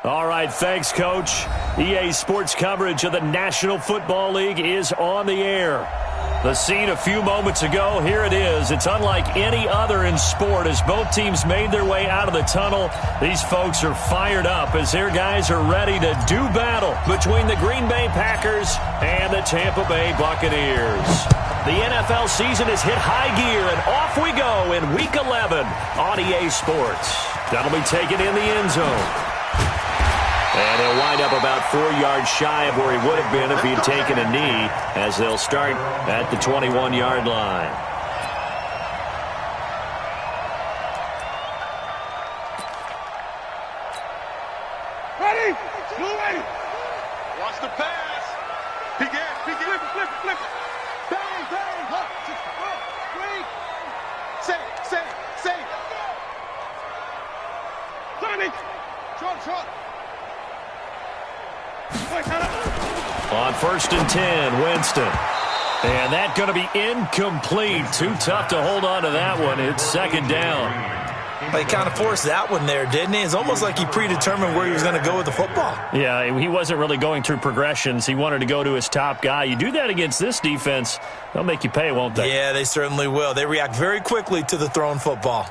All right, thanks, Coach. EA Sports coverage of the National Football League is on the air. The scene a few moments ago, here it is. It's unlike any other in sport as both teams made their way out of the tunnel. These folks are fired up as their guys are ready to do battle between the Green Bay Packers and the Tampa Bay Buccaneers. The NFL season has hit high gear, and off we go in Week 11 on EA Sports. That'll be taken in the end zone. And he'll wind up about 4 yards shy of where he would have been if he had taken a knee, as they'll start at the 21-yard line. Ready? Ready? Watch the pass. Peek it, flip it. Bang, bang, hop, wait. Say. Johnny. Short. On 1st and 10, Winston. And that's going to be incomplete. Too tough to hold on to that one. It's second down. He kind of forced that one there, didn't he? It's almost like he predetermined where he was going to go with the football. Yeah, he wasn't really going through progressions. He wanted to go to his top guy. You do that against this defense, they'll make you pay, won't they? Yeah, they certainly will. They react very quickly to the thrown football.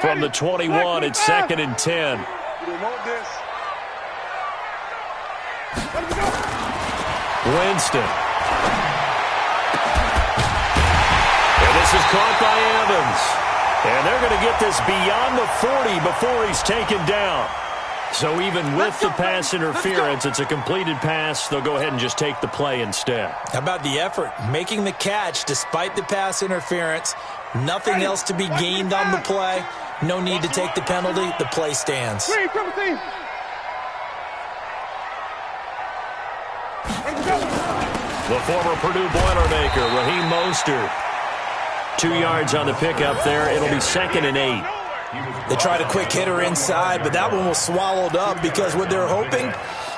From the 21, it's 2nd and 10. Winston. And this is caught by Evans. And they're going to get this beyond the 40 before he's taken down. So even with the pass interference, it's a completed pass. They'll go ahead and just take the play instead. How about the effort? Making the catch despite the pass interference. Nothing else to be gained on the play. No need to take the penalty. The play stands. The former Purdue Boilermaker, Raheem Mostert. 2 yards on the pickup there. It'll be 2nd and 8. They tried a quick hitter inside, but that one was swallowed up because what they're hoping,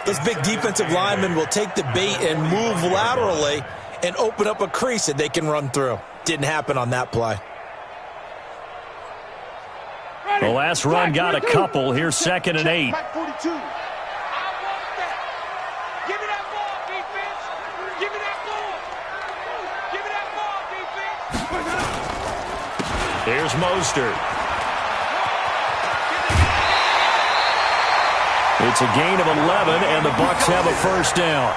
this big defensive lineman will take the bait and move laterally and open up a crease that they can run through. Didn't happen on that play. The last run got a couple. Here's 2nd and 8. Here's Mostert. It's a gain of 11, and the Bucs have a first down.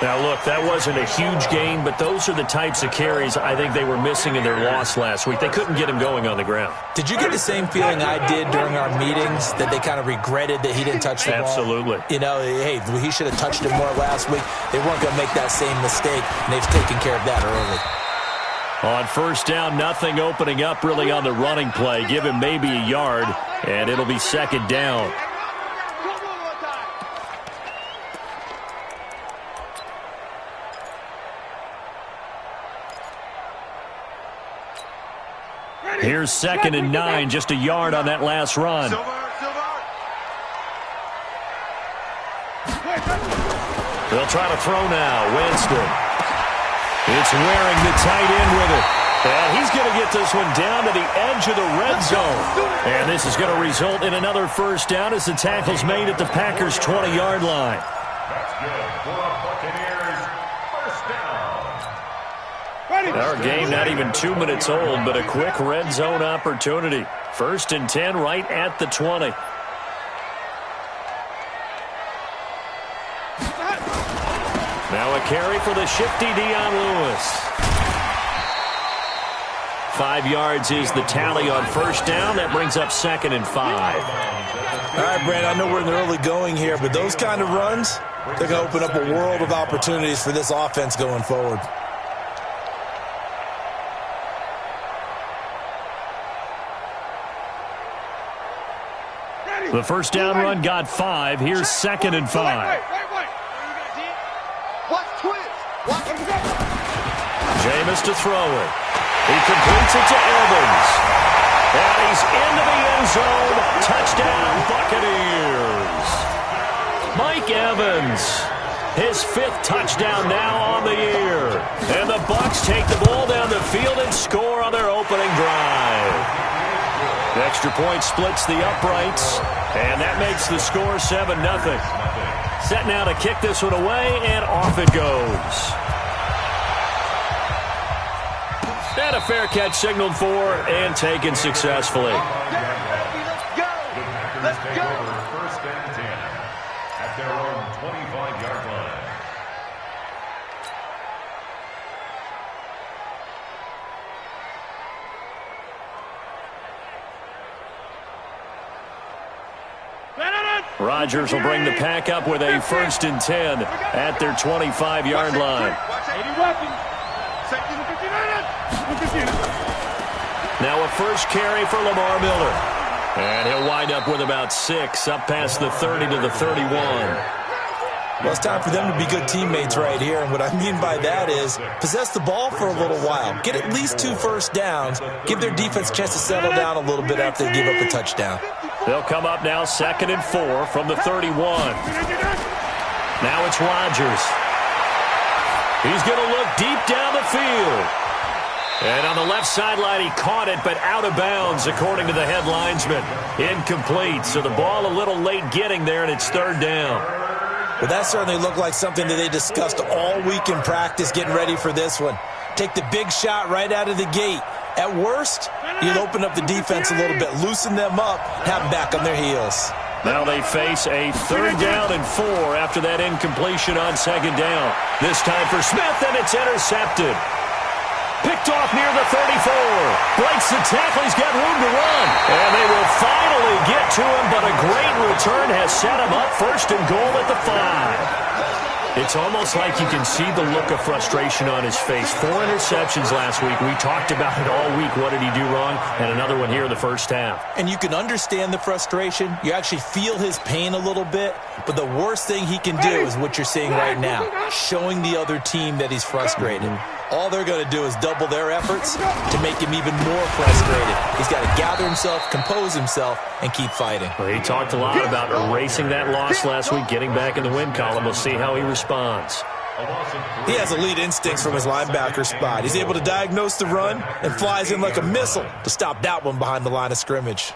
Now, look, that wasn't a huge gain, but those are the types of carries I think they were missing in their loss last week. They couldn't get him going on the ground. Did you get the same feeling I did during our meetings, that they kind of regretted that he didn't touch the ball? Absolutely. You know, hey, he should have touched it more last week. They weren't going to make that same mistake, and they've taken care of that early. On first down, nothing opening up really on the running play. Give him maybe a yard, and it'll be 2nd down. Here's 2nd and 9, just a yard on that last run. They'll try to throw now. Winston. It's wearing the tight end with it. And he's going to get this one down to the edge of the red zone. And this is going to result in another first down as the tackle's made at the Packers' 20-yard line. That's good for the Buccaneers. First down. Our game not even 2 minutes old, but a quick red zone opportunity. 1st and 10 right at the 20. Now a carry for the shifty Dion Lewis. 5 yards is the tally on first down. That brings up 2nd and 5. All right, Brad, I know we're in the early going here, but those kind of runs, they're going to open up a world of opportunities for this offense going forward. The first down run got 5. Here's 2nd and 5. Jameis to throw it. He completes it to Evans. And he's into the end zone. Touchdown, Buccaneers. Mike Evans, his 5th touchdown now on the year. And the Bucs take the ball down the field and score on their opening drive. The extra point splits the uprights, and that makes the score 7-0. Set now to kick this one away, and off it goes. And a fair catch signaled for and taken successfully. Let's go. First and 10 at their own 25-yard line. Rodgers will bring the pack up with a first and 10 at their 25-yard line. Now a first carry for Lamar Miller. And he'll wind up with about 6, up past the 30 to the 31. Well, it's time for them to be good teammates right here. And what I mean by that is possess the ball for a little while. Get at least 2 first downs. Give their defense a chance to settle down a little bit after they give up a touchdown. They'll come up now 2nd and 4 from the 31. Now it's Rodgers. He's going to look deep down the field. And on the left sideline, he caught it, but out of bounds, according to the head linesman. Incomplete, so the ball a little late getting there, and it's 3rd down. Well, that certainly looked like something that they discussed all week in practice getting ready for this one. Take the big shot right out of the gate. At worst, you'll open up the defense a little bit, loosen them up, have them back on their heels. Now they face a 3rd down and 4 after that incompletion on 2nd down. This time for Smith, and it's intercepted. Picked off near the 34. Breaks the tackle. He's got room to run. And they will finally get to him, but a great return has set him up 1st and goal at the 5. It's almost like you can see the look of frustration on his face. 4 interceptions last week. We talked about it all week. What did he do wrong? And another one here in the first half. And you can understand the frustration. You actually feel his pain a little bit. But the worst thing he can do is what you're seeing right now, showing the other team that he's frustrated. All they're going to do is double their efforts to make him even more frustrated. He's got to gather himself, compose himself, and keep fighting. Well, he talked a lot about erasing that loss last week, getting back in the win column. We'll see how he responds. He has elite instincts from his linebacker spot. He's able to diagnose the run and flies in like a missile to stop that one behind the line of scrimmage.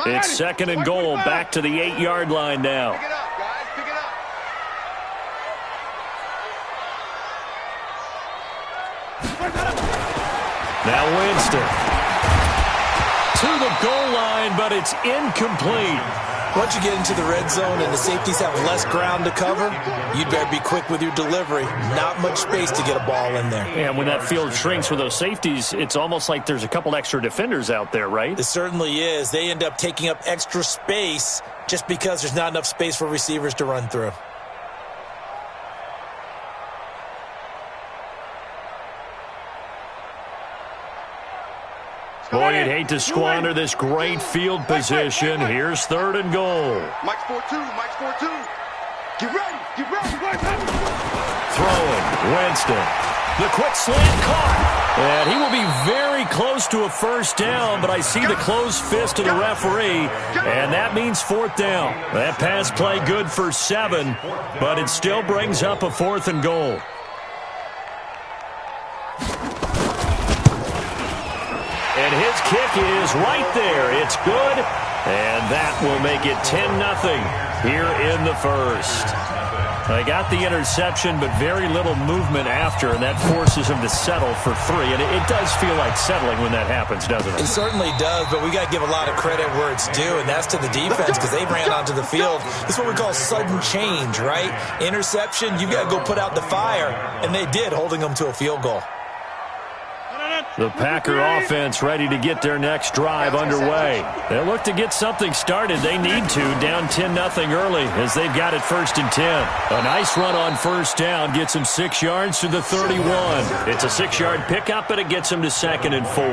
It's 2nd and goal, back to the 8-yard line now. Pick it up, guys. Pick it up. Now Winston. To the goal line, but it's incomplete. Once you get into the red zone and the safeties have less ground to cover, you'd better be quick with your delivery. Not much space to get a ball in there. And when that field shrinks with those safeties, it's almost like there's a couple extra defenders out there, right? It certainly is. They end up taking up extra space just because there's not enough space for receivers to run through. Boy, you'd hate to squander this great field position. Here's 3rd and goal. Mike's 4-2. Mike's 4-2. Get ready. Get ready. Throwing. Winston. The quick slant caught. And he will be very close to a first down, but I see the closed fist of the referee, and that means 4th down. That pass play good for 7, but it still brings up a 4th and goal. And his kick is right there. It's good, and that will make it 10-0 here in the first. They got the interception, but very little movement after, and that forces him to settle for 3. And it does feel like settling when that happens, doesn't it? It certainly does, but we got to give a lot of credit where it's due, and that's to the defense because they ran onto the field. This is what we call sudden change, right? Interception, you got to go put out the fire, and they did, holding them to a field goal. The Packer offense ready to get their next drive underway. They'll look to get something started. They need to, down 10-0 early as they've got it 1st and 10. A nice run on 1st down gets them 6 yards to the 31. It's a 6-yard pickup, and it gets them to 2nd and 4.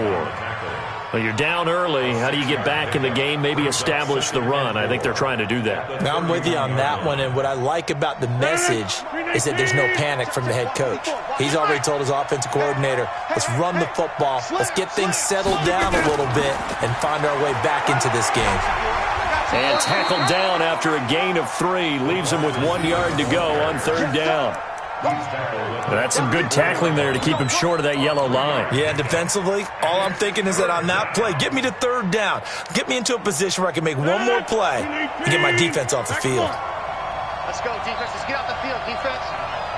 Well, you're down early. How do you get back in the game, maybe establish the run? I think they're trying to do that. Now, I'm with you on that one, and what I like about the message is that there's no panic from the head coach. He's already told his offensive coordinator, let's run the football, let's get things settled down a little bit and find our way back into this game. And tackled down after a gain of 3. Leaves him with 1 yard to go on 3rd down. That's some good tackling there to keep him short of that yellow line. Yeah, defensively, all I'm thinking is that on that play, get me to third down. Get me into a position where I can make one more play and get my defense off the field. Let's go, defense. Let's get off the field, defense.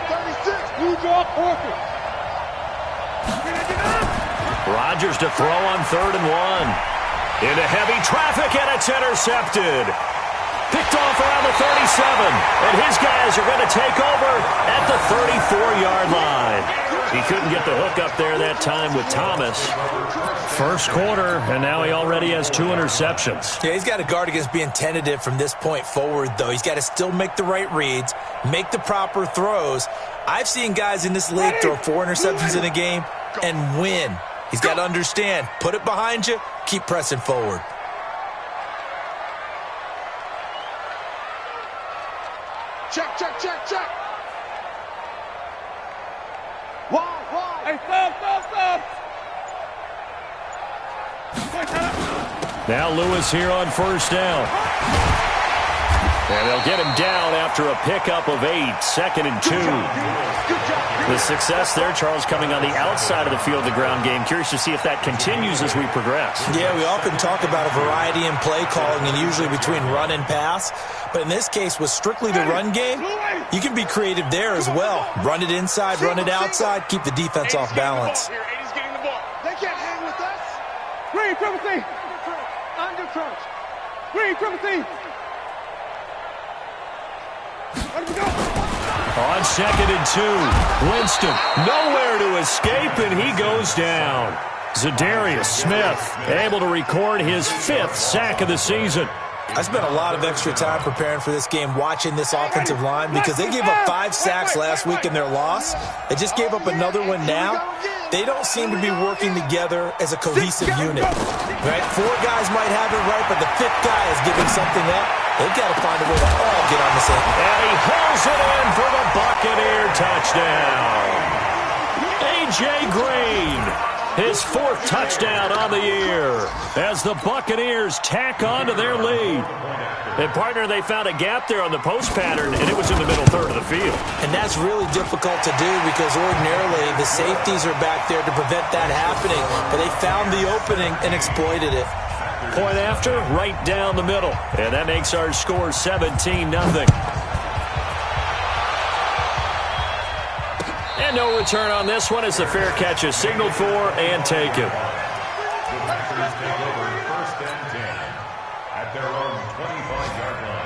36, blue jaw, perfect. Rodgers to throw on 3rd and 1. Into heavy traffic, and it's intercepted. Picked off around the 37, and his guys are going to take over at the 34-yard line. He couldn't get the hook up there that time with Thomas. First quarter, and now he already has 2 interceptions. Yeah, he's got to guard against being tentative from this point forward, though. He's got to still make the right reads, make the proper throws. I've seen guys in this league throw 4 interceptions in a game and win. He's got to understand, put it behind you, keep pressing forward. Check, check, check, check. Wide. Hey, stop. Now Lewis here on 1st down. And they'll get him down after a pickup of 8, 2nd and 2. The success there, Charles, coming on the outside of the field, the ground game. Curious to see if that continues as we progress. Yeah, we often talk about a variety in play calling and usually between run and pass. But in this case, with strictly the run game, you can be creative there as well. Run it inside, run it outside, keep the defense off balance. They can't hang with us. Green, triple T. Under crunch. Green, triple T. On 2nd and 2, Winston nowhere to escape, and he goes down. Za'Darius Smith able to record his 5th sack of the season. I spent a lot of extra time preparing for this game watching this offensive line because they gave up 5 sacks last week in their loss. They just gave up another one now. They don't seem to be working together as a cohesive unit. Right? 4 guys might have it right, but the 5th guy is giving something up. They've got to find a way to all get on the same. And he pulls it in for the Buccaneer touchdown. A.J. Green, his 4th touchdown on the year as the Buccaneers tack on to their lead. And, partner, they found a gap there on the post pattern, and it was in the middle third of the field. And that's really difficult to do because ordinarily the safeties are back there to prevent that happening. But they found the opening and exploited it. Point after, right down the middle. And that makes our score 17-0. And no return on this one as the fair catch is signaled for and taken. The Packers take over 1st and 10 at their own 25-yard line.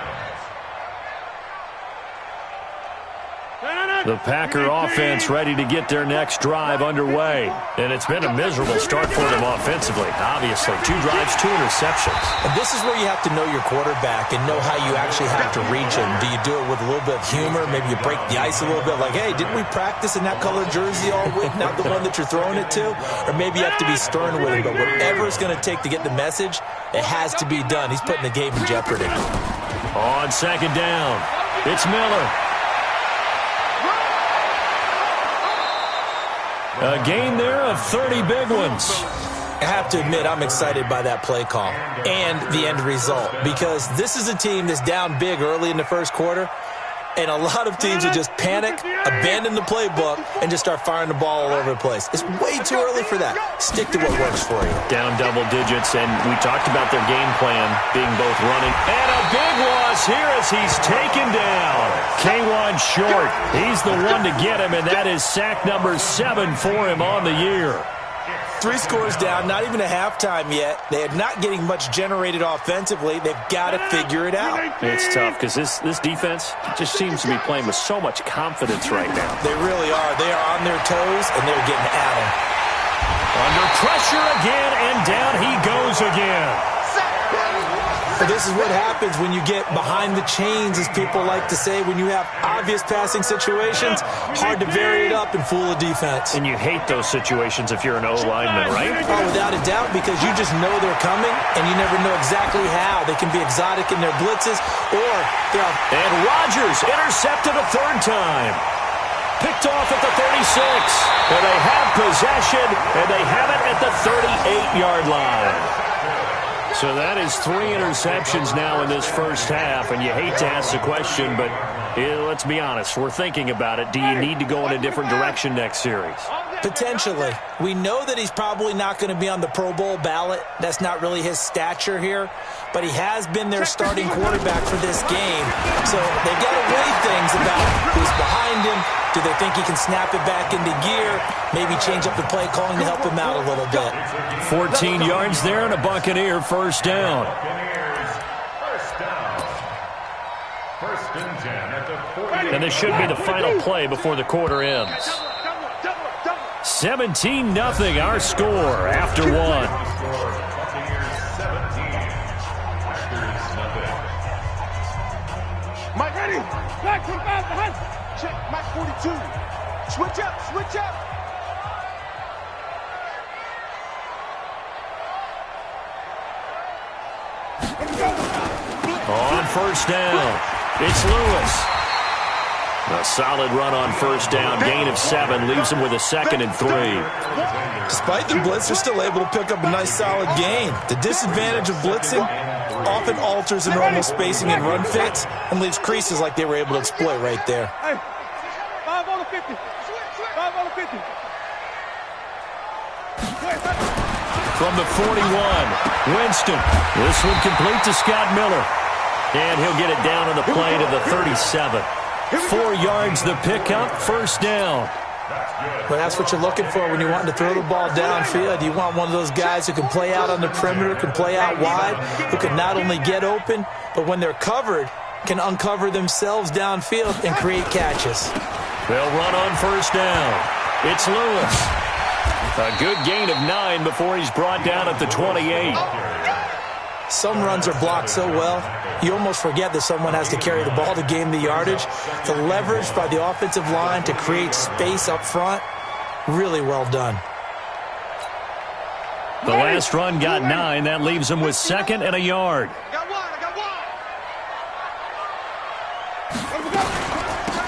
The Packer offense ready to get their next drive underway. And it's been a miserable start for them offensively. Obviously, 2 drives, 2 interceptions. And this is where you have to know your quarterback and know how you actually have to reach him. Do you do it with a little bit of humor? Maybe you break the ice a little bit like, hey, didn't we practice in that colored jersey all week, not the one that you're throwing it to? Or maybe you have to be stern with him. But whatever it's going to take to get the message, it has to be done. He's putting the game in jeopardy. On 2nd down, it's Miller. A gain there of 30 big ones. I have to admit, I'm excited by that play call and the end result because this is a team that's down big early in the first quarter, and a lot of teams would just panic, abandon the playbook, and just start firing the ball all over the place. It's way too early for that. Stick to what works for you. Down double digits, and we talked about their game plan being both running. And a big loss here as he's taken down. K1 short. He's the one to get him, and that is sack number 7 for him on the year. 3 scores down, not even a halftime yet. They are not getting much generated offensively. They've got to figure it out. It's tough because this defense just seems to be playing with so much confidence right now. They really are. They are on their toes, and they're getting at them. Under pressure again, and down he goes again. But this is what happens when you get behind the chains, as people like to say. When you have obvious passing situations, hard to vary it up and fool a defense. And you hate those situations if you're an O-lineman, right? Oh, without a doubt, because you just know they're coming, and you never know exactly how. They can be exotic in their blitzes, or they're off. And Rodgers intercepted a 3rd time. Picked off at the 36. And they have possession, and they have it at the 38-yard line. So that is 3 interceptions now in this first half, and you hate to ask the question, but Let's be honest, we're thinking about it. Do you need to go in a different direction next series? Potentially. We know that he's probably not going to be on the Pro Bowl ballot. That's not really his stature here. But he has been their starting quarterback for this game. So they've got to weigh things about who's behind him. Do they think he can snap it back into gear? Maybe change up the play calling to help him out a little bit. 14 yards there and a Buccaneer first down. First and 10 at the 40. And this should be the final play before the quarter ends. 17-0 our score after one. Mike, ready? Back 25 behind. Check, Mike 42. Switch up, switch up. On first down, it's Lewis. A solid run on first down. Gain of 7 leaves him with a 2nd and 3. Despite the blitz, they're still able to pick up a nice solid gain. The disadvantage of blitzing often alters the normal spacing and run fits and leaves creases like they were able to exploit right there. Hey, 5 on the 50. 5 on the 50. From the 41, Winston. This one complete to Scott Miller. And he'll get it down on the play to the 37. 4 yards the pickup, first down. Well, that's what you're looking for when you're wanting to throw the ball downfield. You want one of those guys who can play out on the perimeter, can play out wide, who can not only get open, but when they're covered, can uncover themselves downfield and create catches. They'll run on first down. It's Lewis. A good gain of 9 before he's brought down at the 28. Some runs are blocked so well, you almost forget that someone has to carry the ball to gain the yardage. The leverage by the offensive line to create space up front, really well done. The last run got 9. That leaves him with 2nd and a yard.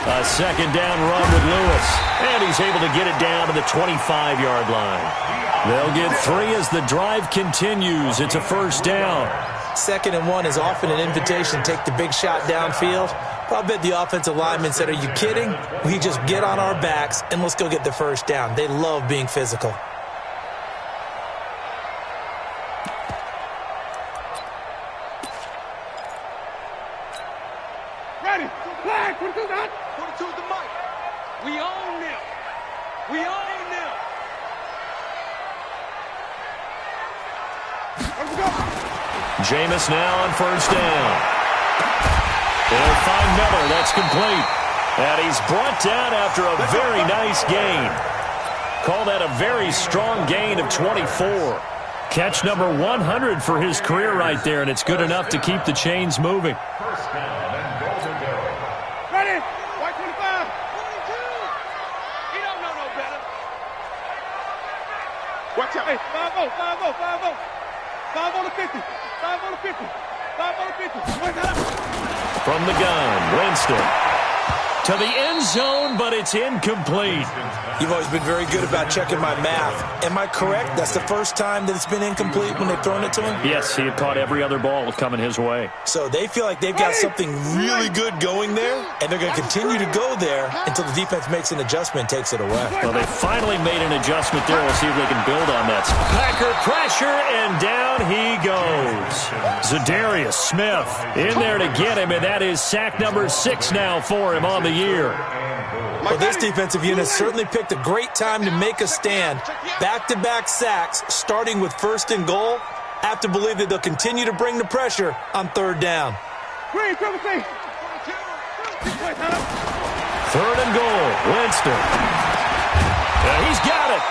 A 2nd down run with Lewis. And he's able to get it down to the 25-yard line. They'll get 3 as the drive continues. It's a first down. 2nd and 1 is often an invitation to take the big shot downfield. But I bet the offensive lineman said, are you kidding? We just get on our backs and let's go get the first down. They love being physical. Ready? Flag, 42 down. 42 is the mic. We own them. We own them. Let's go. Jameis now on first down. They'll find Miller. That's complete. And he's brought down after a very nice gain. Call that a very strong gain of 24. Catch number 100 for his career right there, and it's good enough to keep the chains moving. First down and goal to go. Ready? White 25. 22. He don't know no better. Watch out. Hey, 5-0, 5-0, 5-0. 5 on the 50. 5 on the 50. 5 on the 50. From the gun, Winston. To the end zone, but it's incomplete. You've always been very good about checking my math. Am I correct? That's the first time that it's been incomplete when they've thrown it to him? Yes, he had caught every other ball coming his way. So they feel like they've got something really good going there, and they're going to continue to go there until the defense makes an adjustment and takes it away. Well, they finally made an adjustment there. We'll see if they can build on that. Packer pressure, and down he goes. Zadarius Smith in there to get him, and that is sack number 6 now for him on the year. Well, this defensive unit certainly picked a great time to make a stand. Back-to-back sacks, starting with 1st and goal. I have to believe that they'll continue to bring the pressure on 3rd down. 3rd and goal, Winston. He's got it.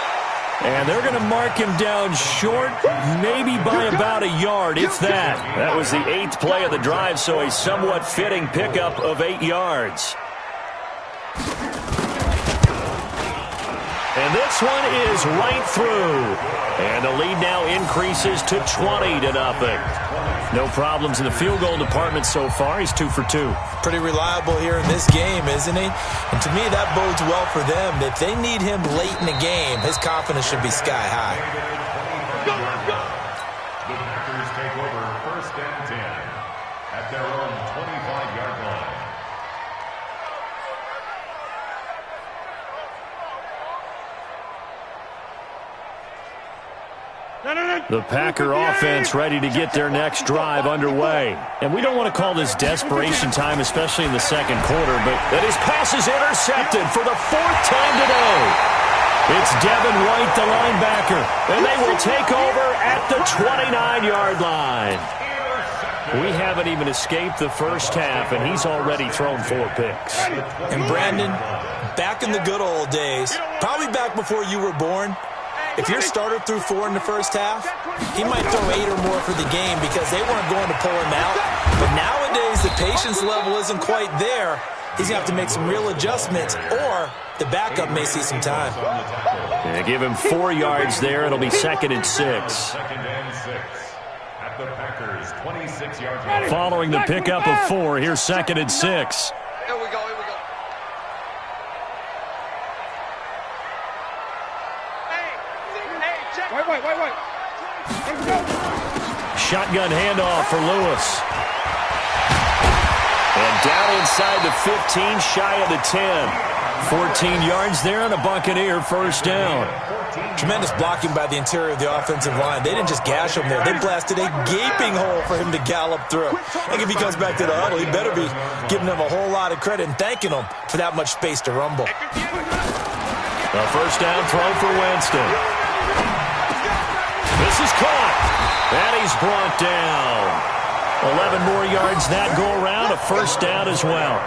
And they're going to mark him down short, maybe by about a yard, if that. That was the 8th play of the drive, so a somewhat fitting pickup of 8 yards. And this one is right through. And the lead now increases to 20-0. No problems in the field goal department so far. He's 2 for 2. Pretty reliable here in this game, isn't he? And to me, that bodes well for them. If they need him late in the game, his confidence should be sky high. The Packers take over 1st and 10 at their own 25-yard line. The Packer offense ready to get their next drive underway. And we don't want to call this desperation time, especially in the second quarter, but that his pass is intercepted for the 4th time today. It's Devin White, the linebacker, and they will take over at the 29-yard line. We haven't even escaped the first half, and he's already thrown 4 picks. And Brandon, back in the good old days, probably back before you were born, if your starter threw 4 in the first half, he might throw 8 or more for the game because they weren't going to pull him out. But nowadays, the patience level isn't quite there. He's going to have to make some real adjustments, or the backup may see some time. Yeah, give him 4 yards there. It'll be 2nd and 6. 2nd and 6 at the Packers' 26-yard line. Following the pickup of 4, here's 2nd and 6. Here we go, here we go. Hey, check. Wait. Here we go. Shotgun handoff for Lewis. And down inside the 15, shy of the 10. 14 yards there on a Buccaneer first down. Tremendous blocking by the interior of the offensive line. They didn't just gash him there. They blasted a gaping hole for him to gallop through. I think if he comes back to the huddle, he better be giving them a whole lot of credit and thanking them for that much space to rumble. A first down throw for Winston. This is caught. And he's brought down. 11 more yards that go around, a first down as well.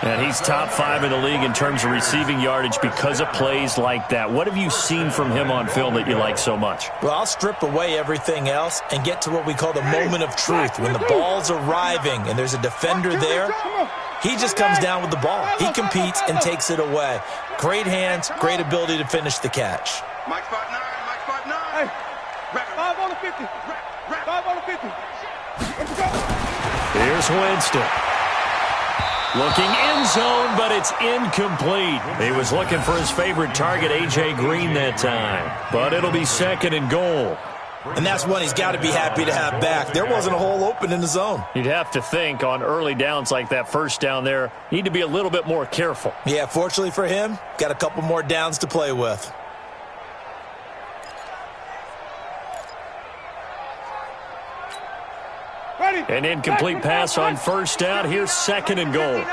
And he's top 5 in the league in terms of receiving yardage because of plays like that. What have you seen from him on film that you like so much? Well, I'll strip away everything else and get to what we call the moment of truth. When the ball's arriving and there's a defender there, he just comes down with the ball. He competes and takes it away. Great hands, great ability to finish the catch. Mike spot 9. Hey, 5 on the 50. 5 on the 50. Let's go. Here's Winston. Looking end zone, but it's incomplete. He was looking for his favorite target, A.J. Green, that time. But it'll be 2nd and goal. And that's one he's got to be happy to have back. There wasn't a hole open in the zone. You'd have to think on early downs like that first down there, need to be a little bit more careful. Yeah, fortunately for him, got a couple more downs to play with. An incomplete pass on first down. Here's 2nd and goal.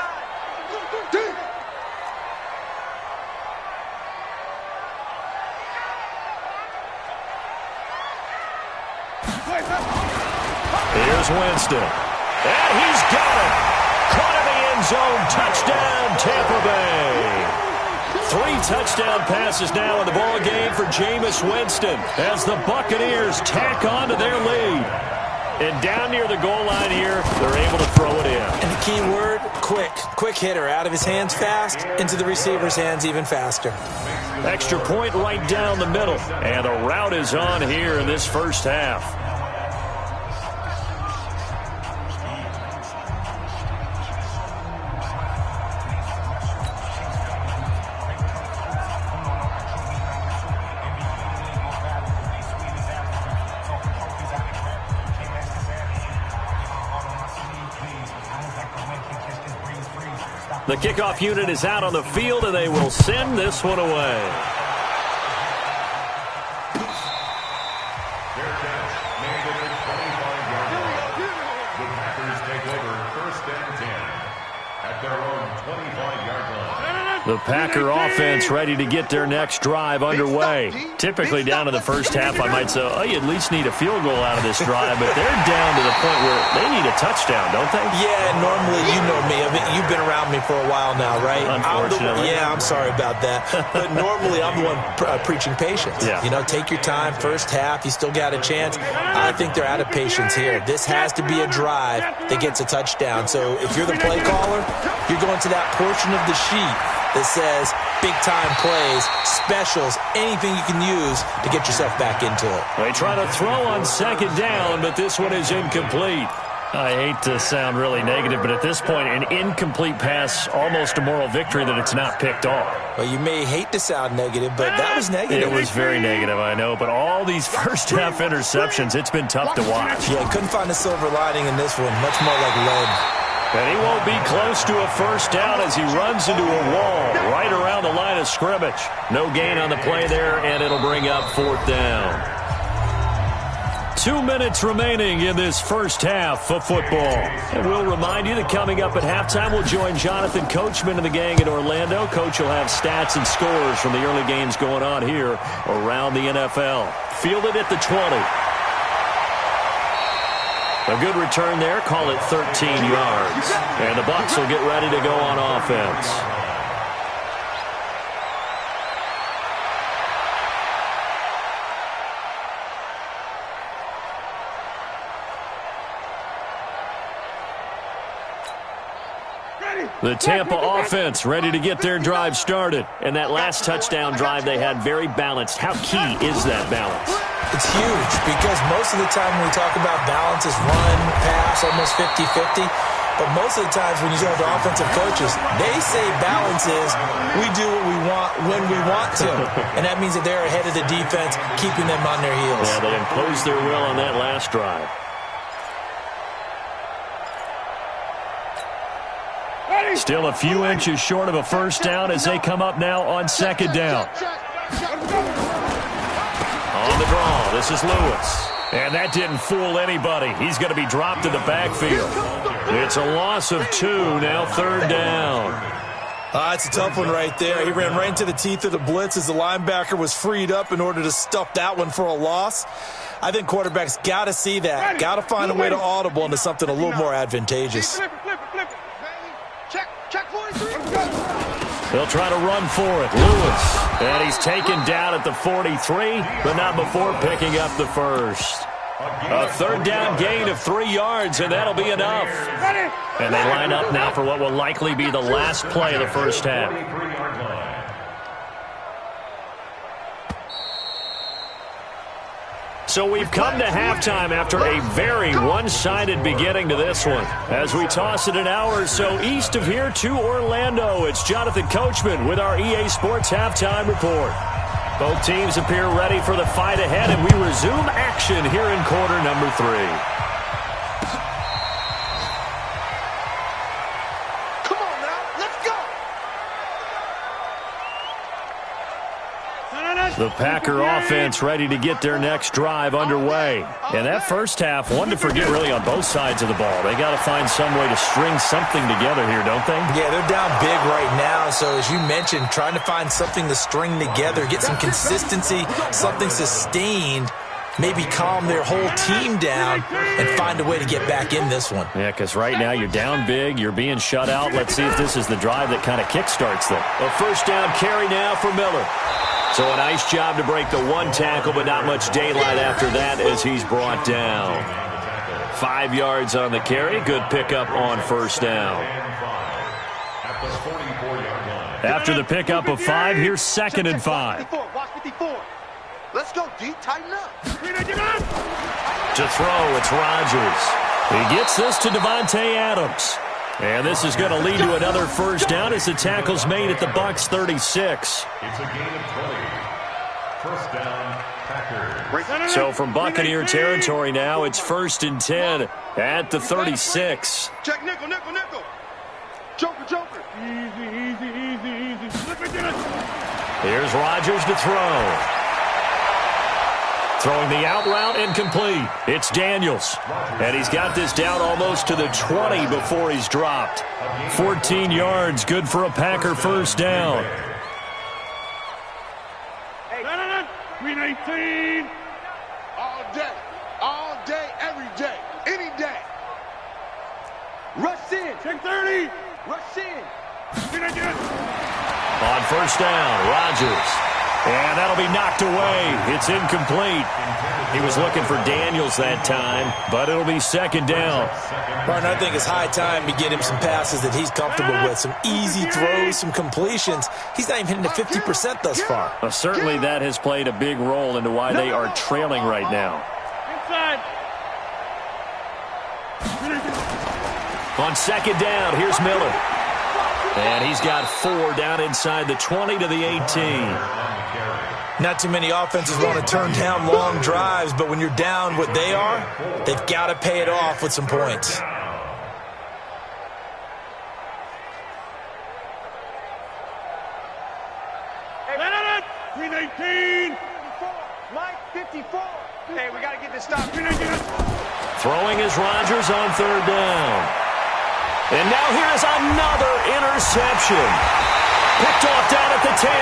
Here's Winston. And he's got it. Caught in the end zone. Touchdown, Tampa Bay. 3 touchdown passes now in the ball game for Jameis Winston as the Buccaneers tack on to their lead. And down near the goal line here, they're able to throw it in. And the key word, quick. Quick hitter. Out of his hands fast, into the receiver's hands even faster. Extra point right down the middle. And the route is on here in this first half. The kickoff unit is out on the field, and they will send this one away. Their catch made at the 25-yard line. The Packers take over 1st and 10 at their own 25-yard line. The Packer offense ready to get their next drive underway. Typically down to the first half, I might say, oh, you at least need a field goal out of this drive, but they're down to the point where they need a touchdown, don't they? Yeah, normally, you know me. I mean, you've been around me for a while now, right? Unfortunately. I'm sorry about that. But normally, I'm the one preaching patience. Yeah. You know, take your time. First half, you still got a chance. I think they're out of patience here. This has to be a drive that gets a touchdown. So if you're the play caller, you're going to that portion of the sheet that says big-time plays, specials, anything you can use to get yourself back into it. They try to throw on 2nd down, but this one is incomplete. I hate to sound really negative, but at this point, an incomplete pass, almost a moral victory that it's not picked off. Well, you may hate to sound negative, but that was negative. It was very negative, I know, but all these first-half interceptions, it's been tough to watch. Yeah, couldn't find a silver lining in this one, much more like lead. And he won't be close to a first down as he runs into a wall right around the line of scrimmage. No gain on the play there, and it'll bring up 4th down. 2 minutes remaining in this first half of football. And we'll remind you that coming up at halftime, we'll join Jonathan Coachman and the gang in Orlando. Coach will have stats and scores from the early games going on here around the NFL. Fielded at the 20. A good return there. Call it 13 yards. And the Bucs will get ready to go on offense. The Tampa offense ready to get their drive started. And that last touchdown drive they had very balanced. How key is that balance? It's huge because most of the time when we talk about balance is run, pass, almost 50-50. But most of the times when you talk to offensive coaches, they say balance is we do what we want when we want to. And that means that they're ahead of the defense, keeping them on their heels. Yeah, they imposed their will on that last drive. Still a few inches short of a first down as they come up now on second down. On the draw, this is Lewis. And that didn't fool anybody. He's going to be dropped in the backfield. It's a loss of 2, now third down. It's a tough one right there. He ran right into the teeth of the blitz as the linebacker was freed up in order to stuff that one for a loss. I think quarterbacks got to see that. Got to find a way to audible into something a little more advantageous. They'll try to run for it. Lewis. And he's taken down at the 43, but not before picking up the first. A third down gain of 3 yards, and that'll be enough. And they line up now for what will likely be the last play of the first half. So we've come to halftime after a very one-sided beginning to this one. As we toss it an hour or so east of here to Orlando, it's Jonathan Coachman with our EA Sports Halftime Report. Both teams appear ready for the fight ahead, and we resume action here in quarter number 3. The Packer offense ready to get their next drive underway. And that first half, one to forget really on both sides of the ball. They got to find some way to string something together here, don't they? Yeah, they're down big right now. So as you mentioned, trying to find something to string together, get some consistency, something sustained, maybe calm their whole team down and find a way to get back in this one. Yeah, because right now you're down big, you're being shut out. Let's see if this is the drive that kind of kickstarts them. A first down carry now for Miller. So a nice job to break the one tackle, but not much daylight after that as he's brought down. 5 yards on the carry. Good pickup on first down. After the pickup of 5, here's 2nd and 5. Watch 54. Let's go, D. Tighten up. To throw, it's Rodgers. He gets this to Devontae Adams. And this is going to lead to another first down as the tackle's made at the Bucs 36. It's a gain of 20. First down, Packers. So from Buccaneer territory now, it's 1st and 10 at the 36. Check nickel. Joker. Easy. Here's Rodgers to throw. Throwing the out route incomplete. It's Daniels. And he's got this down almost to the 20 before he's dropped. 14 yards, good for a Packer first down. 319. All day, every day, any day. Rush in. Check 30. Rush in. On first down, Rodgers. And that'll be knocked away. It's incomplete. He was looking for Daniels that time, but it'll be 2nd down. Martin, I think it's high time to get him some passes that he's comfortable with. Some easy throws, some completions. He's not even hitting the 50% thus far. Well, certainly that has played a big role into why they are trailing right now. Inside. On 2nd down, here's Miller. And he's got 4 down inside the 20 to the 18. Not too many offenses want to turn down long drives, but when you're down what they are, they've got to pay it off with some points. Hey, 319. Mike, 54. Hey, we got to get this stop. Throwing is Rodgers on third down. And now here is another interception. Picked off down at the 10.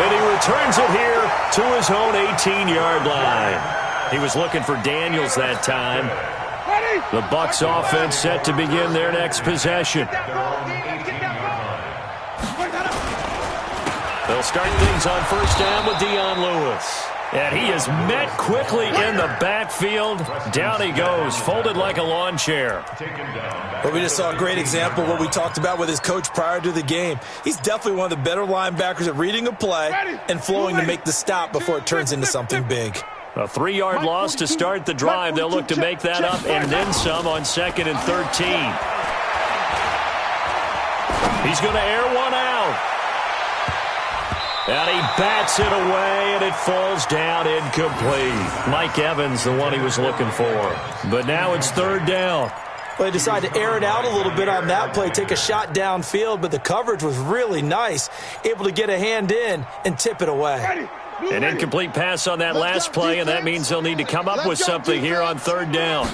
And he returns it here to his own 18-yard line. He was looking for Daniels that time. The Bucs offense set to begin their next possession. They'll start things on first down with Dion Lewis. And he is met quickly in the backfield. Down he goes, folded like a lawn chair. Well, we just saw a great example of what we talked about with his coach prior to the game. He's definitely one of the better linebackers at reading a play and flowing to make the stop before it turns into something big. A 3-yard loss to start the drive. They'll look to make that up and then some on 2nd and 13. He's going to air one out. And he bats it away, and it falls down incomplete. Mike Evans, the one he was looking for. But now it's third down. Well, they decided to air it out a little bit on that play, take a shot downfield, but the coverage was really nice, able to get a hand in and tip it away. An incomplete pass on that last play, and that means they'll need to come up with something here on third down.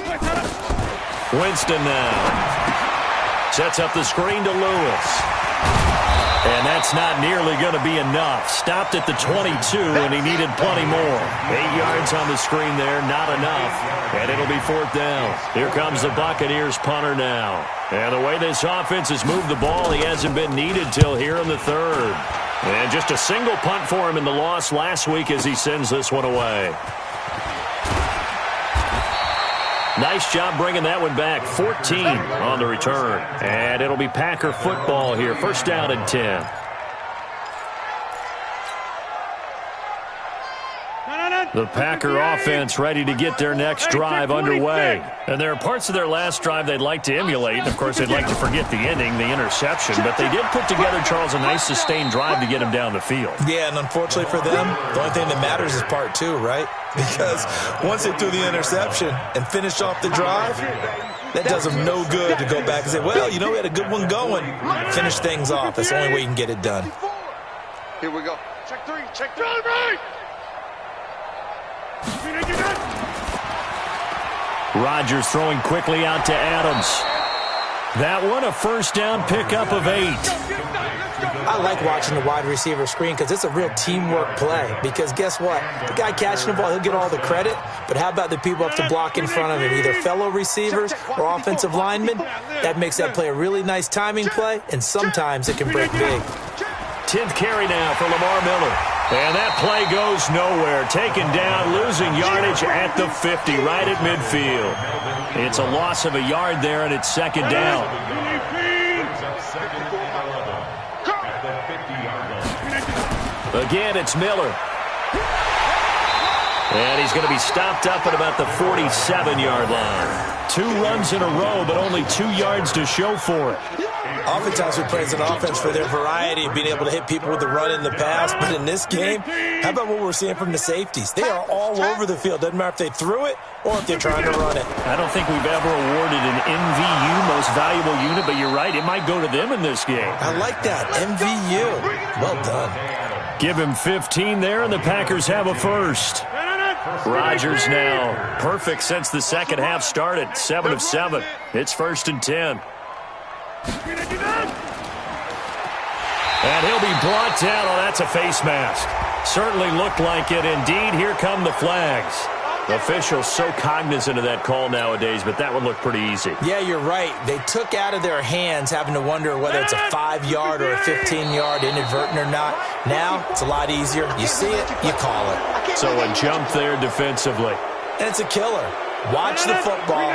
Winston now sets up the screen to Lewis. And that's not nearly going to be enough. Stopped at the 22, and he needed plenty more. 8 yards on the screen there, not enough. And it'll be fourth down. Here comes the Buccaneers punter now. And the way this offense has moved the ball, he hasn't been needed till here in the third. And just a single punt for him in the loss last week as he sends this one away. Nice job bringing that one back. 14 on the return. And it'll be Packer football here. First down and 10. The Packer offense ready to get their next drive underway. And there are parts of their last drive they'd like to emulate. And, of course, they'd like to forget the ending, the interception. But they did put together, Charles, a nice sustained drive to get him down the field. Yeah, and unfortunately for them, the only thing that matters is part two, right? Because once they threw the interception and finished off the drive, that does them no good to go back and say, well, you know, we had a good one going. Finish things off. That's the only way you can get it done. Here we go. Check three. Check three. Right. Rodgers throwing quickly out to Adams. That one a first down pickup of 8. I like watching the wide receiver screen because it's a real teamwork play. Because guess what? The guy catching the ball, he'll get all the credit. But how about the people have to block in front of him, either fellow receivers or offensive linemen? That makes that play a really nice timing play, and sometimes it can break big. 10th carry now for Lamar Miller. And that play goes nowhere. Taken down, losing yardage at the 50, right at midfield. It's a loss of a yard there, and it's second down. Again, it's Miller. And he's going to be stopped up at about the 47-yard line. 2 runs in a row, but only 2 yards to show for it. Oftentimes we praise an offense for their variety of being able to hit people with the run in the pass. But in this game, how about what we're seeing from the safeties? They are all over the field. Doesn't matter if they threw it or if they're trying to run it. I don't think we've ever awarded an MVU, most valuable unit, but you're right. It might go to them in this game. I like that. MVU. Well done. Give him 15 there, and the Packers have a first. Rodgers now perfect since the second half started. 7 of 7. It's first and 10. And he'll be brought down. Oh, that's a face mask. Certainly looked like it. Indeed, here come the flags. Officials so cognizant of that call nowadays, but that one looked pretty easy. Yeah, you're right. They took out of their hands having to wonder whether it's a 5-yard or a 15-yard inadvertent or not. Now, it's a lot easier. You see it, you call it. So a jump there defensively. And it's a killer. Watch the football.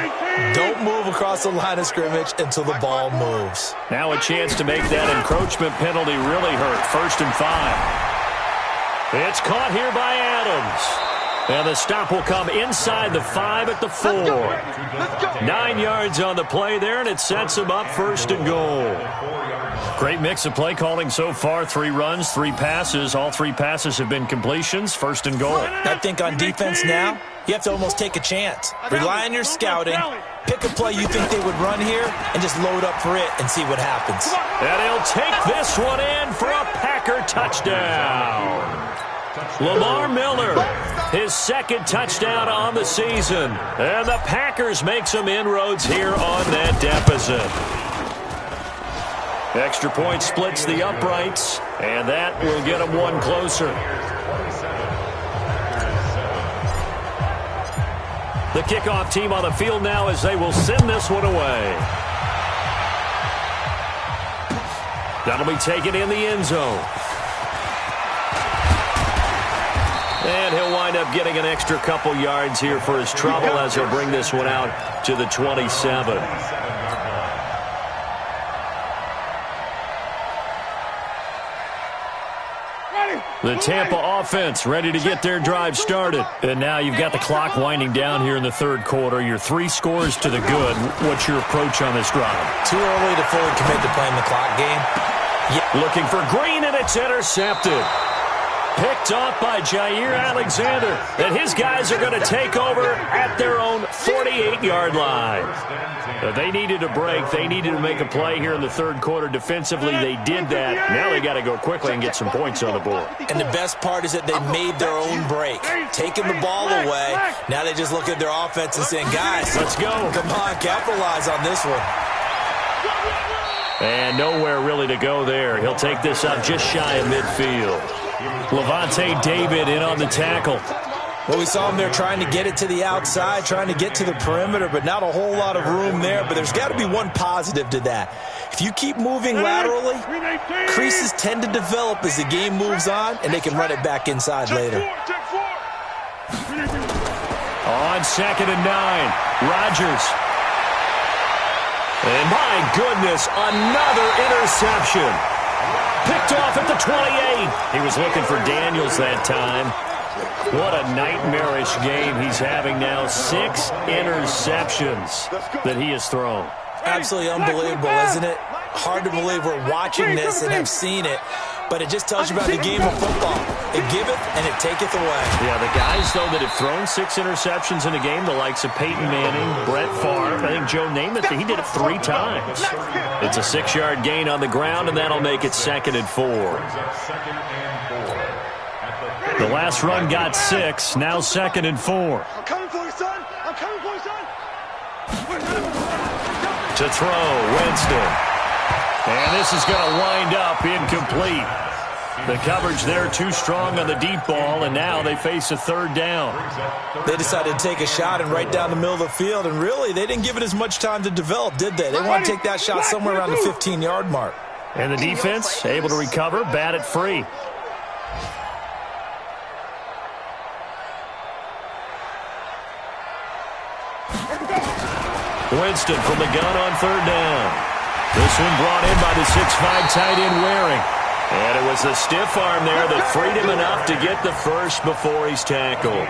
Don't move across the line of scrimmage until the ball moves. Now a chance to make that encroachment penalty really hurt. First and 5. It's caught here by Adams. And the stop will come inside the 5 at the 4. 9 yards on the play there, and it sets him up first and goal. Great mix of play calling so far. 3 runs, 3 passes. All 3 passes have been completions. First and goal. I think on defense now, you have to almost take a chance. Rely on your scouting. Pick a play you think they would run here and just load up for it and see what happens. And he'll take this one in for a Packer touchdown. Lamar Miller, his second touchdown on the season. And the Packers make some inroads here on that deficit. Extra point splits the uprights, and that will get them one closer. The kickoff team on the field now as they will send this one away. That'll be taken in the end zone. And he'll wind up getting an extra couple yards here for his trouble as he'll bring this one out to the 27. The Tampa offense ready to get their drive started. And now you've got the clock winding down here in the third quarter. You're 3 scores to the good. What's your approach on this drive? Too early to fully commit to playing the clock game. Yeah. Looking for Green, and it's intercepted. Picked off by Jair Alexander. And his guys are going to take over at their own 48-yard line. They needed a break. They needed to make a play here in the third quarter. Defensively, they did that. Now they got to go quickly and get some points on the board. And the best part is that they made their own break. Taking the ball away. Now they just look at their offense and saying, guys, let's go. Come on, capitalize on this one. And nowhere really to go there. He'll take this up just shy of midfield. Levante David in on the tackle. Well, we saw him there trying to get it to the outside, trying to get to the perimeter, but not a whole lot of room there. But there's got to be one positive to that. If you keep moving laterally, creases tend to develop as the game moves on, and they can run it back inside later. On 2nd and 9, Rodgers. And my goodness, another interception. Picked off at the 28. He was looking for Daniels that time. What a nightmarish game he's having now. 6 interceptions that he has thrown. Absolutely unbelievable, isn't it? Hard to believe we're watching this and have seen it, but it just tells you about the game of football. It giveth and it taketh away. Yeah, the guys, though, that have thrown 6 interceptions in a game, the likes of Peyton Manning, Brett Favre, I think Joe Namath, he did it 3 times. It's a 6-yard gain on the ground, and that'll make it 2nd and 4. The last run got 6, now 2nd and 4. I'm coming for you, son. I'm coming for you, son. To throw, Winston. And this is going to wind up incomplete. The coverage there too strong on the deep ball, and now they face a 3rd down. They decided to take a shot and right down the middle of the field, and really, they didn't give it as much time to develop, did they? They want to take that shot somewhere around the 15-yard mark. And the defense able to recover, bat it free. Winston from the gun on 3rd down. This one brought in by the 6'5" tight end Waring. And it was a stiff arm there that freed him enough to get the first before he's tackled.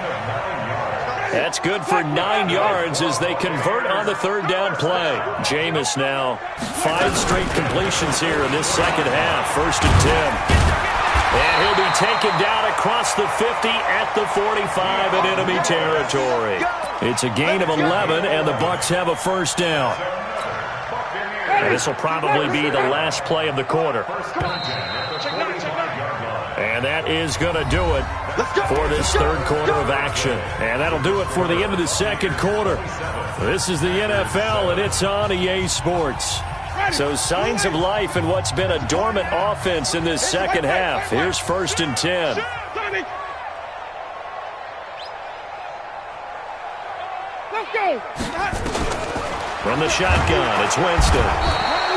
That's good for 9 yards as they convert on the 3rd down play. Jameis now 5 straight completions here in this second half. 1st and 10. And he'll be taken down across the 50 at the 45 in enemy territory. It's a gain of 11, and the Bucs have a 1st down. And this will probably be the last play of the quarter. And that is going to do it for this 3rd quarter of action. And that'll do it for the end of the 2nd quarter. This is the NFL, and it's on EA Sports. So signs of life in what's been a dormant offense in this second half. Here's 1st and 10. Let's go. From the shotgun, it's Winston.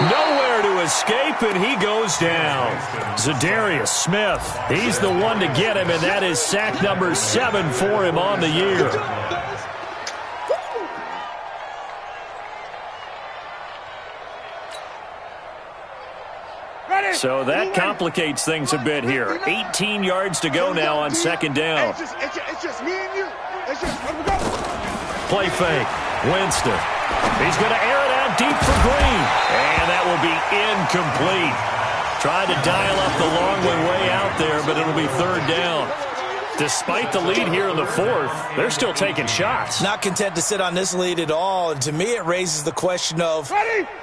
Nowhere to escape, and he goes down. Zadarius Smith, he's the one to get him, and that is sack number 7 for him on the year. So that complicates things a bit here. 18 yards to go now on 2nd down. It's just me and you. It's just, let me go. Play fake. Winston. He's going to air it out deep for Green. And that will be incomplete. Tried to dial up the long way out there, but it'll be 3rd down. Despite the lead here in the 4th, they're still taking shots. Not content to sit on this lead at all. And to me, it raises the question of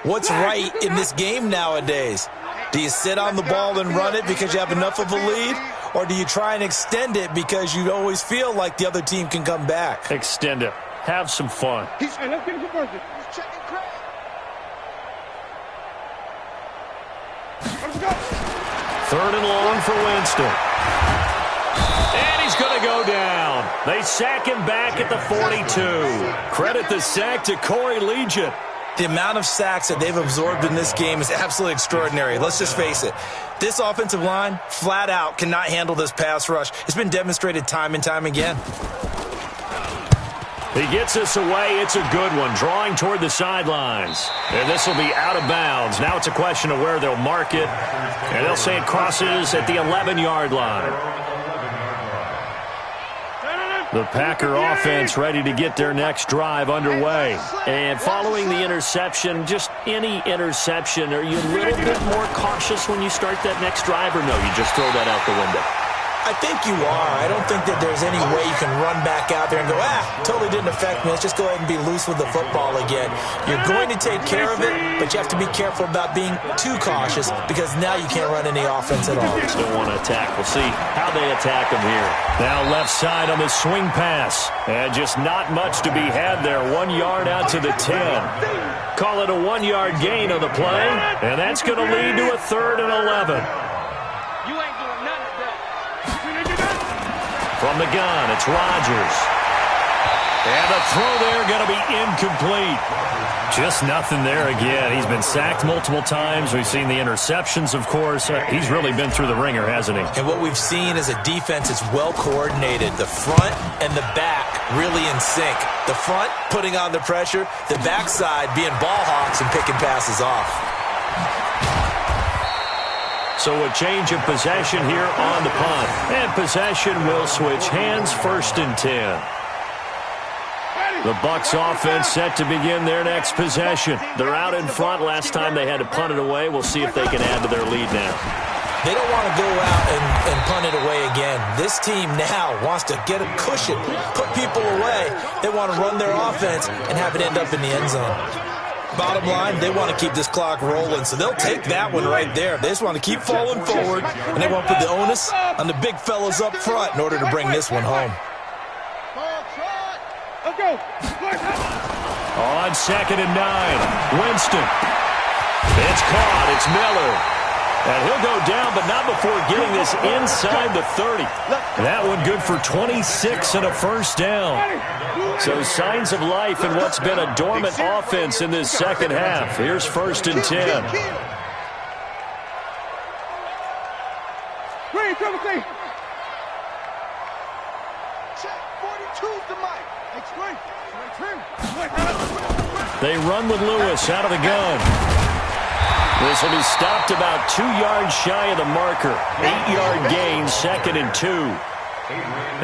what's right in this game nowadays. Do you sit on the ball and run it because you have enough of a lead? Or do you try and extend it because you always feel like the other team can come back? Extend it. Have some fun. Hey, let's get a conversion. He's checking Craig. Let's go. 3rd and long for Winston. And he's going to go down. They sack him back at the 42. Credit the sack to Corey Legion. The amount of sacks that they've absorbed in this game is absolutely extraordinary. Let's just face it. This offensive line, flat out, cannot handle this pass rush. It's been demonstrated time and time again. He gets this away. It's a good one, drawing toward the sidelines. And this will be out of bounds. Now it's a question of where they'll mark it. And they'll say it crosses at the 11-yard line. The Packer offense ready to get their next drive underway. And following the interception, just any interception, are you a little bit more cautious when you start that next drive, or no, you just throw that out the window? I think you are. I don't think that there's any way you can run back out there and go, totally didn't affect me. Let's just go ahead and be loose with the football again. You're going to take care of it, but you have to be careful about being too cautious because now you can't run any offense at all. Still want to attack. We'll see how they attack them here. Now left side on the swing pass. And just not much to be had there. 1 yard out to the 10. Call it a 1-yard gain on the play. And that's going to lead to a 3rd and 11. From the gun, it's Rodgers. And the throw there going to be incomplete. Just nothing there again. He's been sacked multiple times. We've seen the interceptions, of course. He's really been through the ringer, hasn't he? And what we've seen is a defense that's well coordinated. The front and the back really in sync. The front putting on the pressure. The backside being ball hawks and picking passes off. So a change of possession here on the punt. And possession will switch hands, 1st and 10. The Bucs offense set to begin their next possession. They're out in front. Last time they had to punt it away. We'll see if they can add to their lead now. They don't want to go out and punt it away again. This team now wants to get a cushion, put people away. They want to run their offense and have it end up in the end zone. Bottom line, they want to keep this clock rolling, so they'll take that one right there. They just want to keep falling forward, and they want to put the onus on the big fellas up front in order to bring this one home. Let's go. On 2nd and 9, Winston. It's caught. It's Miller. And he'll go down, but not before getting this inside the 30. That one good for 26 and a 1st down. So signs of life in what's been a dormant offense in this second half. Here's 1st and 10. Green, triple C. Check 42's the mic. They run with Lewis out of the gun. This will be stopped about 2 yards shy of the marker. 8-yard gain, 2nd and 2.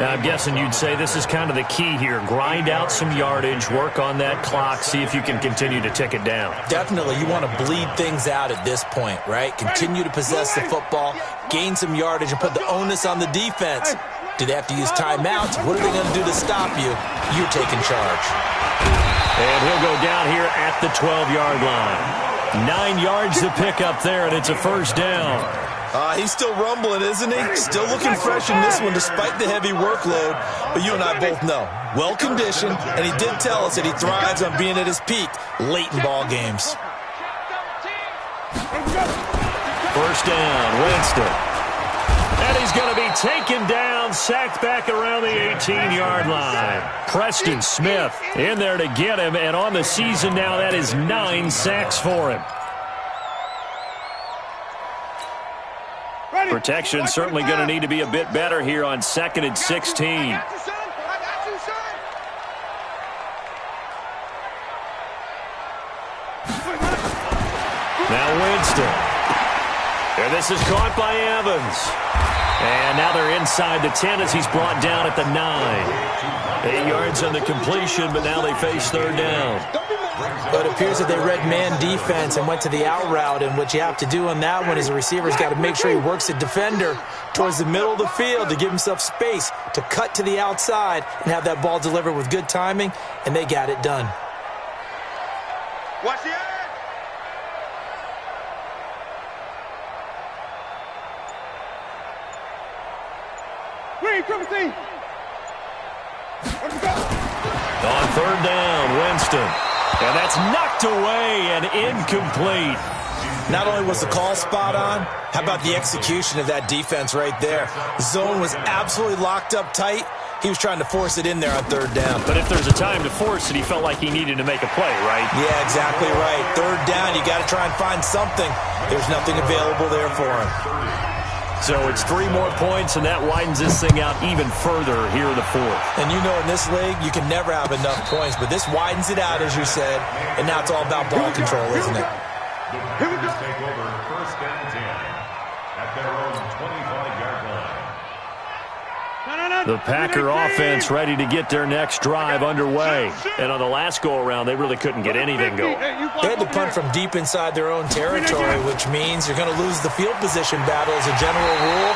Now, I'm guessing you'd say this is kind of the key here. Grind out some yardage, work on that clock, see if you can continue to tick it down. Definitely. You want to bleed things out at this point, right? Continue to possess the football, gain some yardage, and put the onus on the defense. Do they have to use timeouts? What are they going to do to stop you? You're taking charge. And he'll go down here at the 12-yard line. 9 yards to pick up there, and it's a 1st down. He's still rumbling, isn't he? Still looking fresh in this one despite the heavy workload. But you and I both know, well-conditioned, and he did tell us that he thrives on being at his peak late in ball games. 1st down, Winston. And he's going to be taken down, sacked back around the 18-yard line. Preston Smith in there to get him, and on the season now, that is 9 sacks for him. Protection certainly going to need to be a bit better here on 2nd and 16. Now Winston. And this is caught by Evans. And now they're inside the 10 as he's brought down at the 9. 8 yards on the completion, but now they face 3rd down. But it appears that they read man defense and went to the out route, and what you have to do on that one is the receiver's got to make sure he works the defender towards the middle of the field to give himself space to cut to the outside and have that ball delivered with good timing, and they got it done. Watch the edge. triple C. On third down, Winston. And that's knocked away and incomplete. Not only was the call spot on, how about the execution of that defense right there? Zone was absolutely locked up tight. He was trying to force it in there on third down. But if there's a time to force it, he felt like he needed to make a play, right? Yeah, exactly right. Third down, you got to try and find something. There's nothing available there for him. So it's 3 more points, and that widens this thing out even further here in the fourth. And you know in this league, you can never have enough points, but this widens it out, as you said, and now it's all about ball control, isn't it? The Packers take over first and 10 at their own 25-yard line. The Packer offense ready to get their next drive underway. And on the last go-around, they really couldn't get anything going. They had to punt from deep inside their own territory, which means you're going to lose the field position battle as a general rule.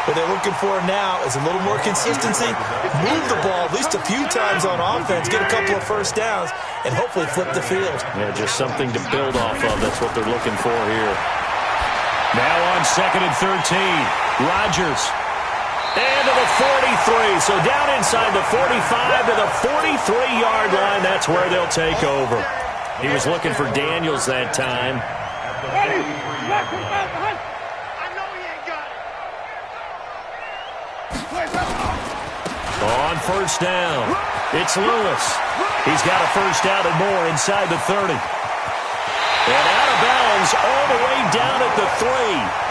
What they're looking for now is a little more consistency, move the ball at least a few times on offense, get a couple of first downs, and hopefully flip the field. Yeah, just something to build off of. That's what they're looking for here. Now on 2nd and 13, Rodgers. And to the 43. So down inside the 45 to the 43-yard line. That's where they'll take over. He was looking for Daniels that time. On first down, it's Lewis. He's got a first down and more inside the 30. And out of bounds all the way down at the 3.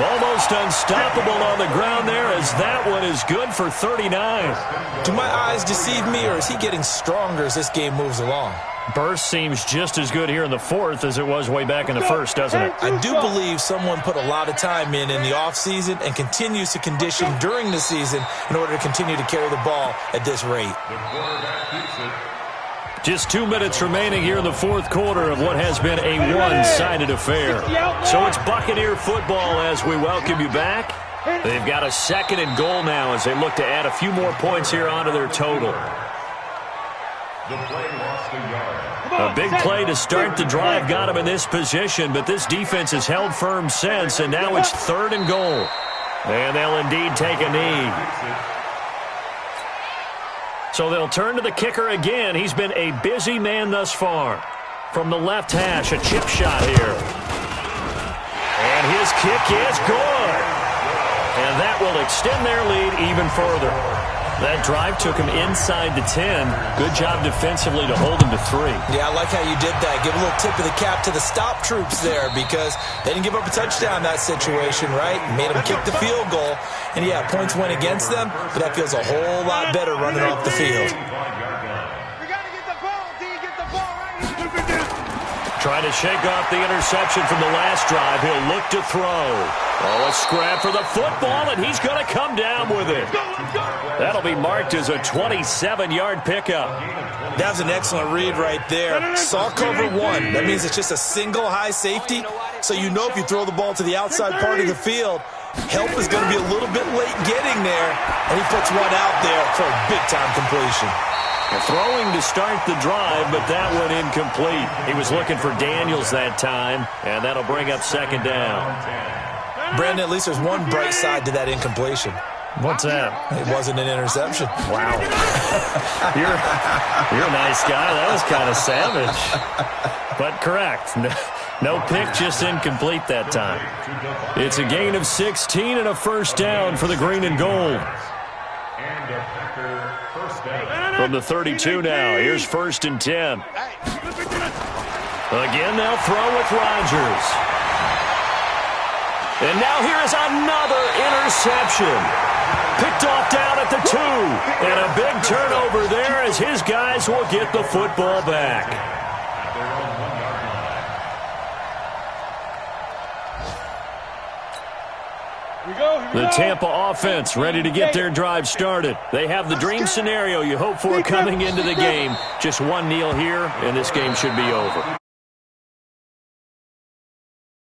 Almost unstoppable on the ground there as that one is good for 39. Do my eyes deceive me, or is he getting stronger as this game moves along? Burst seems just as good here in the fourth as it was way back in the first, doesn't it? I do believe someone put a lot of time in the offseason and continues to condition during the season in order to continue to carry the ball at this rate. The quarterback keeps it. Just 2 minutes remaining here in the fourth quarter of what has been a one-sided affair. So it's Buccaneer football as we welcome you back. They've got a 2nd and goal now as they look to add a few more points here onto their total. The play lost a yard. A big play to start the drive got him in this position, but this defense has held firm since, and now it's 3rd and goal. And they'll indeed take a knee. So they'll turn to the kicker again. He's been a busy man thus far. From the left hash, a chip shot here. And his kick is good. And that will extend their lead even further. That drive took him inside the 10. Good job defensively to hold him to 3. Yeah, I like how you did that. Give a little tip of the cap to the stop troops there because they didn't give up a touchdown in that situation, right? Made them kick the field goal. And, yeah, points went against them, but that feels a whole lot better running off the field. Trying to shake off the interception from the last drive. He'll look to throw. Oh, a scrap for the football, and he's going to come down with it. That'll be marked as a 27-yard pickup. That was an excellent read right there. Saw cover 1. That means it's just a single high safety. So you know if you throw the ball to the outside part of the field, help is going to be a little bit late getting there. And he puts one out there for a big-time completion. Throwing to start the drive, but that one incomplete. He was looking for Daniels that time, and that'll bring up 2nd down. Brandon, at least there's one bright side to that incompletion. What's that? It wasn't an interception. Wow. You're a nice guy. That was kind of savage. But correct. No pick, just incomplete that time. It's a gain of 16 and a first down for the green and gold. And a Packer first down. From the 32 now, here's 1st and 10. Again, they'll throw with Rodgers. And now here is another interception. Picked off down at the 2. And a big turnover there as his guys will get the football back. The Tampa offense ready to get their drive started. They have the dream scenario you hope for coming into the game. Just one kneel here, and this game should be over.